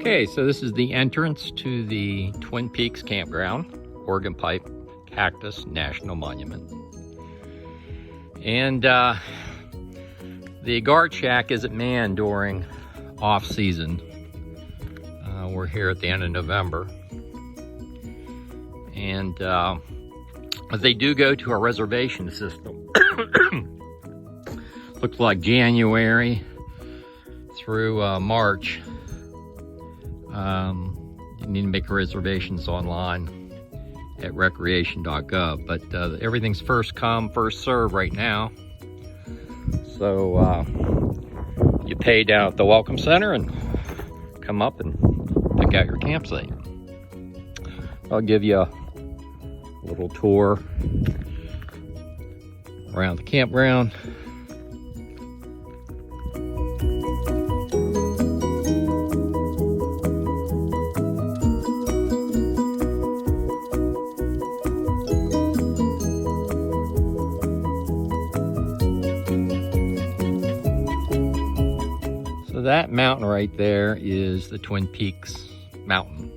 Okay, so this is the entrance to the Twin Peaks Campground, Organ Pipe Cactus National Monument. And the guard shack isn't manned during off-season. We're here at the end of November. And they do go to a reservation system. Looks like January through March. You need to make reservations online at recreation.gov, but everything's first come, first serve right now. So you pay down at the Welcome Center and come up and pick out your campsite. I'll give you a little tour around the campground. So that mountain right there is the Twin Peaks Mountain,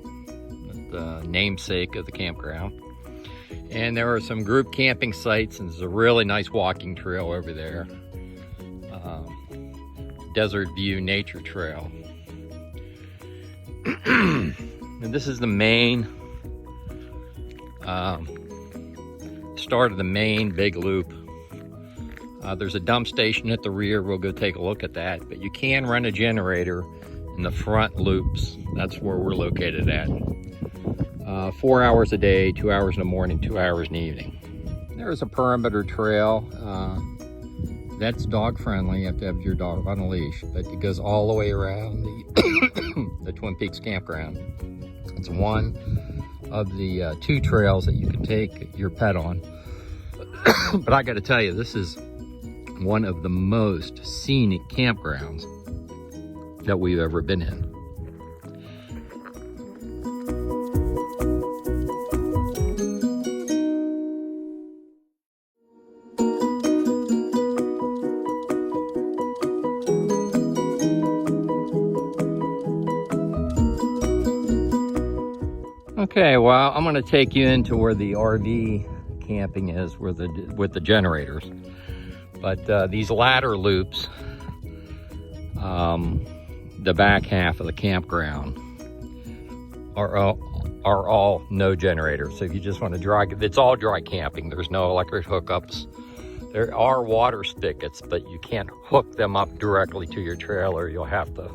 the namesake of the campground. And there are some group camping sites, and there's a really nice walking trail over there. Desert View Nature Trail. And this is the main, start of the main big loop. There's a dump station at the rear. We'll go take a look at that. But you can run a generator in the front loops. That's where we're located at. 4 hours a day, 2 hours in the morning, 2 hours in the evening. There's a perimeter trail. That's dog friendly. You have to have your dog on a leash, but it goes all the way around the Twin Peaks Campground. It's one of the 2 trails that you can take your pet on. But I got to tell you, this is one of the most scenic campgrounds that we've ever been in. Okay, well, I'm going to take you into where the RV camping is, with the generators. But these ladder loops, the back half of the campground, are all no generators. So if you just want to dry, it's all dry camping. There's no electric hookups. There are water spigots, but you can't hook them up directly to your trailer. You'll have to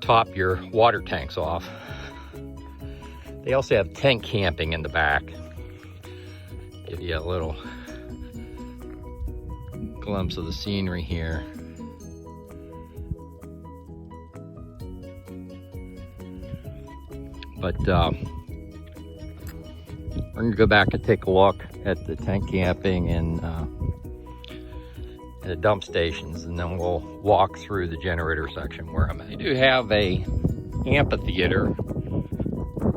top your water tanks off. They also have tent camping in the back. Give you a little glimpse of the scenery here. But we're gonna go back and take a look at the tent camping and the dump stations, and then we'll walk through the generator section where I'm at. They do have a amphitheater.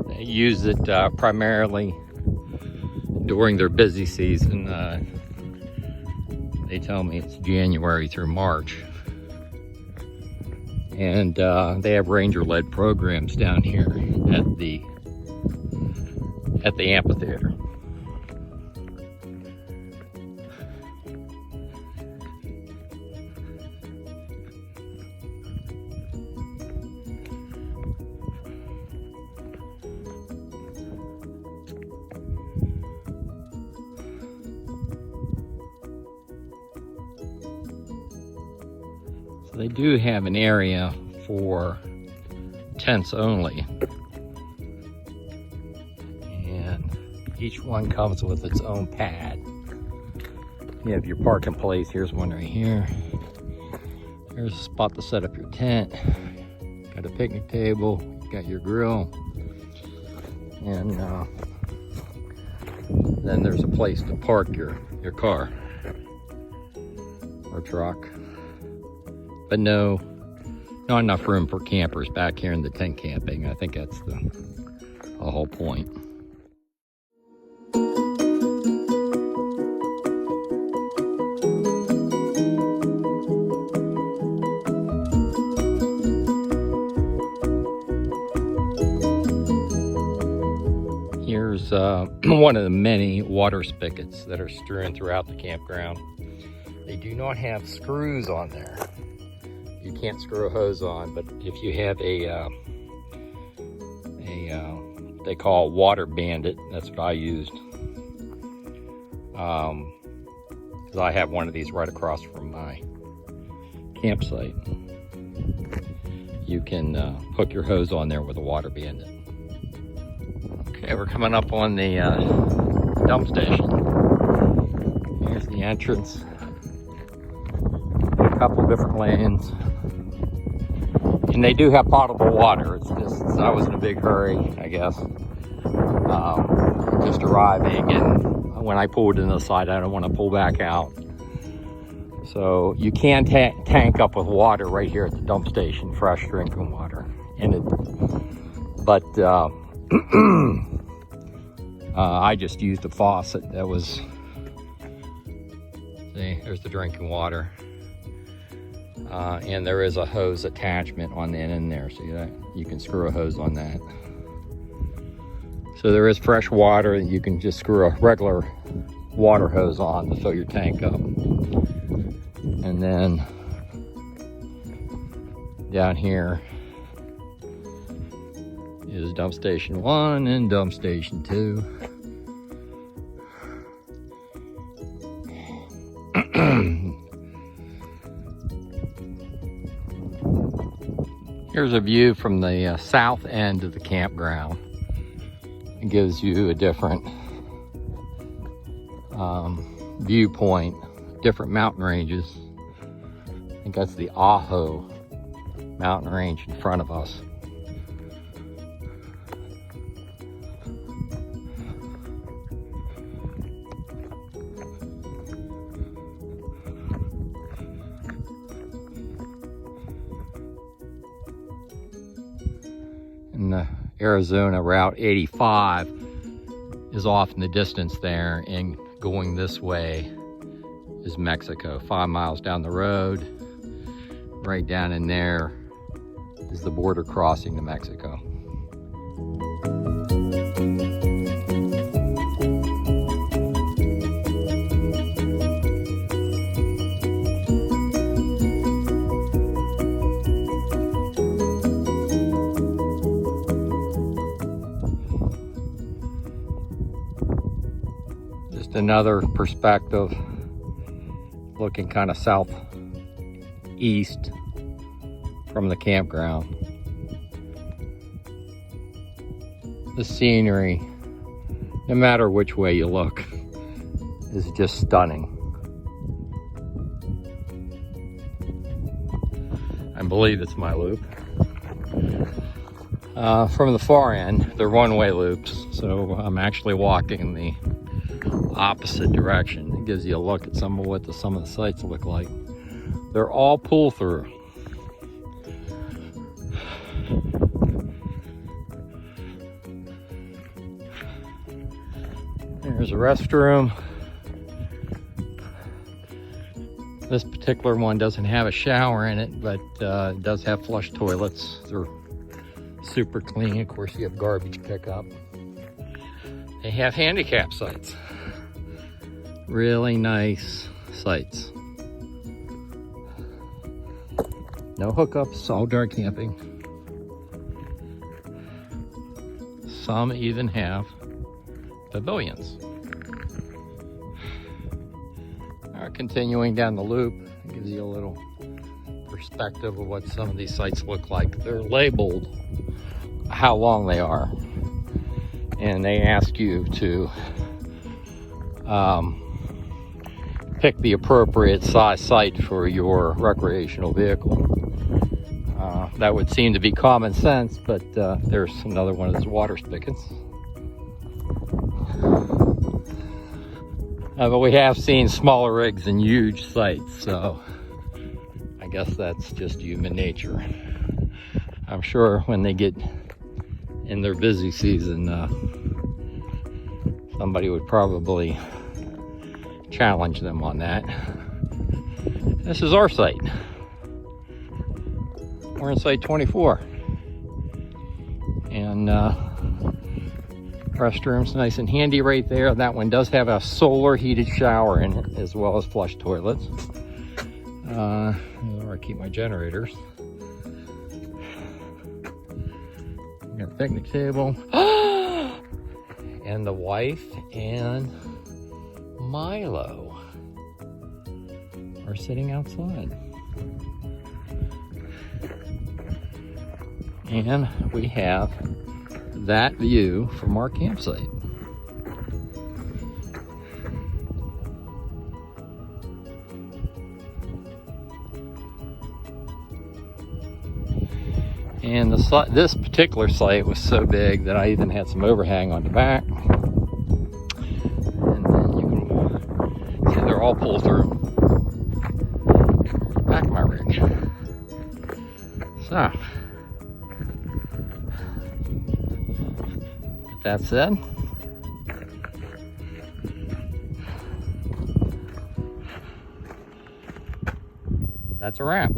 They use it primarily during their busy season. They tell me it's January through March. And they have ranger-led programs down here at the amphitheater. They do have an area for tents only, and each one comes with its own pad. You have your parking place. Here's one right here. There's a spot to set up your tent. Got a picnic table, got your grill, and then there's a place to park your car or truck. But not enough room for campers back here in the tent camping. I think that's the whole point. one of the many water spigots that are strewn throughout the campground. They do not have screws on there. You can't screw a hose on, but if you have they call water bandit, that's what I used. Because I have one of these right across from my campsite. You can hook your hose on there with a water bandit. Okay, we're coming up on the dump station. Here's the entrance. A couple different lanes. And they do have potable water. It's just, I was in a big hurry, I guess. Just arriving, and when I pulled in the side, I don't want to pull back out. So you can tank up with water right here at the dump station, fresh drinking water. But I just used a faucet that was, see, there's the drinking water. And there is a hose attachment on the end there, so you can screw a hose on that. So there is fresh water. You can just screw a regular water hose on to fill your tank up. And then down here is dump station 1 and dump station 2. Here's a view from the south end of the campground. It gives you a different viewpoint, different mountain ranges. I think that's the Aho mountain range in front of us. And the Arizona Route 85 is off in the distance there, and going this way is Mexico. 5 miles down the road, right down in there is the border crossing to Mexico. Just another perspective, looking kind of southeast from the campground. The scenery, no matter which way you look, is just stunning. I believe it's my loop. From the far end, they're one-way loops, so I'm actually walking the opposite direction. It gives you a look at some of what some of the sites look like. They're all pull through. There's a restroom. This particular one doesn't have a shower in it, but it does have flush toilets. They're super clean. Of course, you have garbage pickup. They have handicap sites. Really nice sites. No hookups, all dark camping. Some even have pavilions. Continuing down the loop, it gives you a little perspective of what some of these sites look like. They're labeled how long they are, and they ask you to pick the appropriate size site for your recreational vehicle. That would seem to be common sense, but there's another one of those water spigots. But we have seen smaller rigs and huge sites, so I guess that's just human nature. I'm sure when they get in their busy season, somebody would probably challenge them on that. This is our site. We're in site 24. And Restrooms nice and handy right there. That one does have a solar heated shower in it, as well as flush toilets. Where I keep my generators. Got a picnic table. And the wife and Milo are sitting outside. And we have that view from our campsite. And this particular site was so big that I even had some overhang on the back. And then you can see they're all pulled through. Back of my rig. So, with that said, that's a wrap.